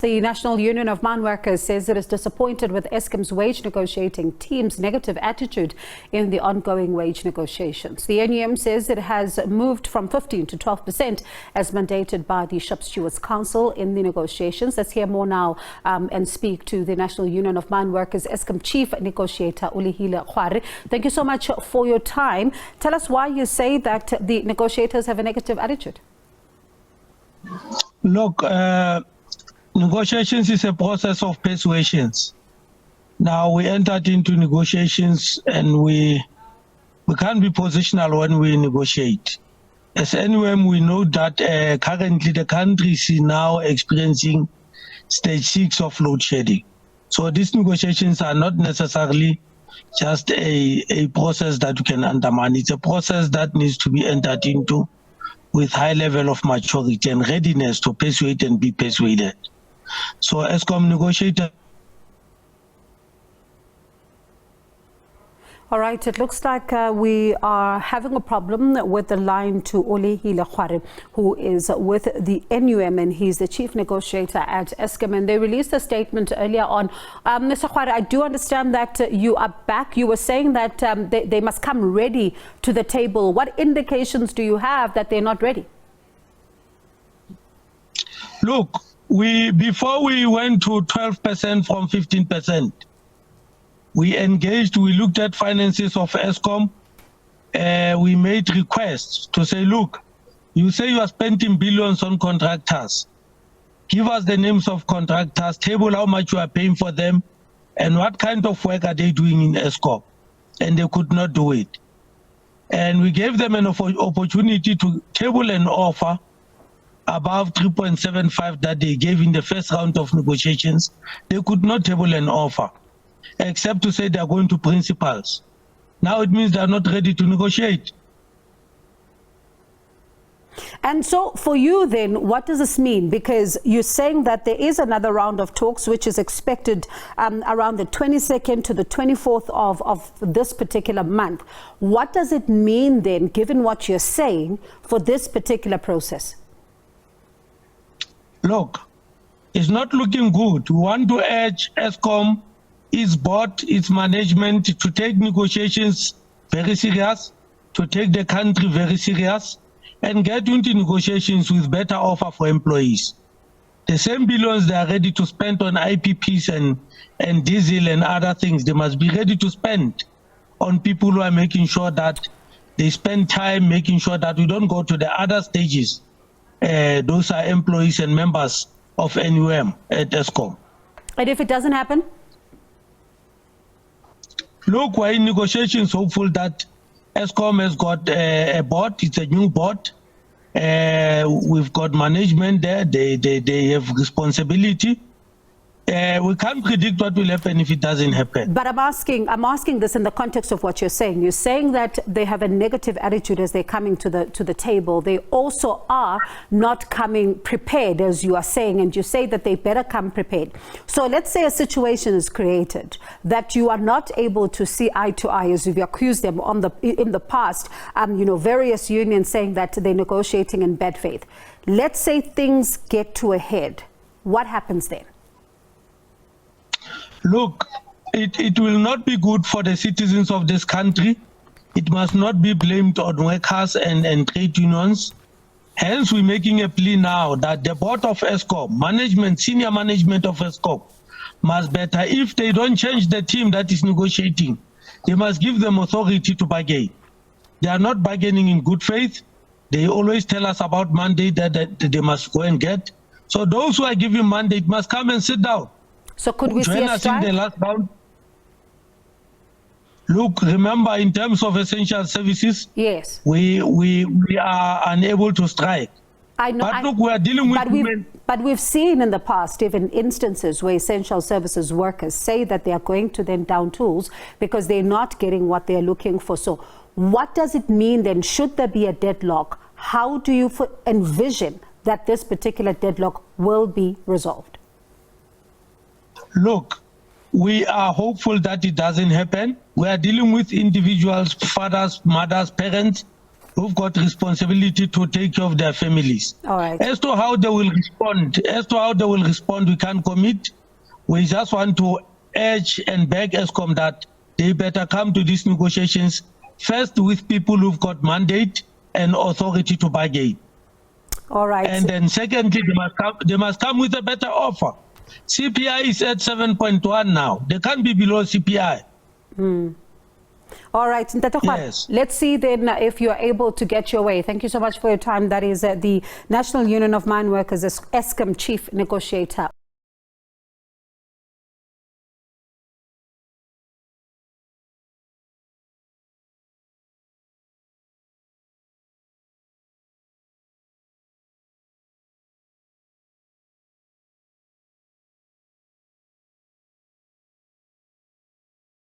The National Union of Mineworkers says it is disappointed with Eskom's wage negotiating team's negative attitude in the ongoing wage negotiations. The NUM says it has moved from 15 to 12% as mandated by the Shop Stewards Council in the negotiations. Let's hear more now and speak to the National Union of Mineworkers Eskom Chief Negotiator Olehile Kgware. Thank you so much for your time. Tell us why you say that the negotiators have a negative attitude. Look, negotiations is a process of persuasions. Now we entered into negotiations and we can't be positional when we negotiate. As NUM, we know that currently the country is now experiencing stage 6 of load shedding. So these negotiations are not necessarily just a process that you can undermine. It's a process that needs to be entered into with high level of maturity and readiness to persuade and be persuaded. So Eskom Negotiator. All right, it looks like we are having a problem with the line to Olehile Kgware, who is with the NUM, and he's the chief negotiator at Eskom. And they released a statement earlier on. Mr. Kgware, I do understand that you are back. You were saying that they must come ready to the table. What indications do you have that they're not ready? Look, before we went to 12% from 15%, we engaged, we looked at finances of Eskom. We made requests to say, look, you say you are spending billions on contractors. Give us the names of contractors, table how much you are paying for them, and what kind of work are they doing in Eskom. And they could not do it. And we gave them an opportunity to table an offer above 3.75 that they gave in the first round of negotiations. They could not table an offer, except to say they are going to principals. Now it means they are not ready to negotiate. And so for you then, what does this mean? Because you're saying that there is another round of talks which is expected around the 22nd to the 24th of this particular month. What does it mean then, given what you're saying, for this particular process? Look, it's not looking good. We want to urge Eskom, its board, its management to take negotiations very serious, to take the country very serious, and get into negotiations with better offer for employees. The same billions they are ready to spend on IPPs and diesel and other things, they must be ready to spend on people who are making sure that they spend time making sure that we don't go to the other stages. Those are employees and members of NUM at Eskom. And if it doesn't happen? Look, we're in negotiations, hopeful that Eskom has got a board. It's a new board. We've got management there. They have responsibility. We can't predict what will happen if it doesn't happen. But I'm asking this in the context of what you're saying. You're saying that they have a negative attitude as they're coming to the table. They also are not coming prepared, as you are saying, and you say that they better come prepared. So let's say a situation is created that you are not able to see eye to eye, as you've accused them in the past. Various unions saying that they're negotiating in bad faith. Let's say things get to a head. What happens then? Look, it will not be good for the citizens of this country. It must not be blamed on workers and trade unions. Hence, we're making a plea now that the board of Eskom, management, senior management of Eskom, must better, if they don't change the team that is negotiating, they must give them authority to bargain. They are not bargaining in good faith. They always tell us about mandate that they must go and get. So those who are giving mandate must come and sit down. So could we see a strike? In the last round. Look, remember, in terms of essential services, yes, we are unable to strike. I know. But look, we are dealing with But we've seen in the past even instances where essential services workers say that they are going to then down tools because they're not getting what they're looking for. So what does it mean then? Should there be a deadlock? How do you envision that this particular deadlock will be resolved? Look, we are hopeful that it doesn't happen. We are dealing with individuals, fathers, mothers, parents who've got responsibility to take care of their families. All right. As to how they will respond, we can't commit. We just want to urge and beg Eskom that they better come to these negotiations first with people who've got mandate and authority to bargain. All right. And then secondly, they must come with a better offer. CPI is at 7.1 now. They can't be below CPI. All right, Ntate Kgware, Yes. let's see then if you are able to get your way. Thank you so much for your time. That is the National Union of Mineworkers, Eskom Chief Negotiator.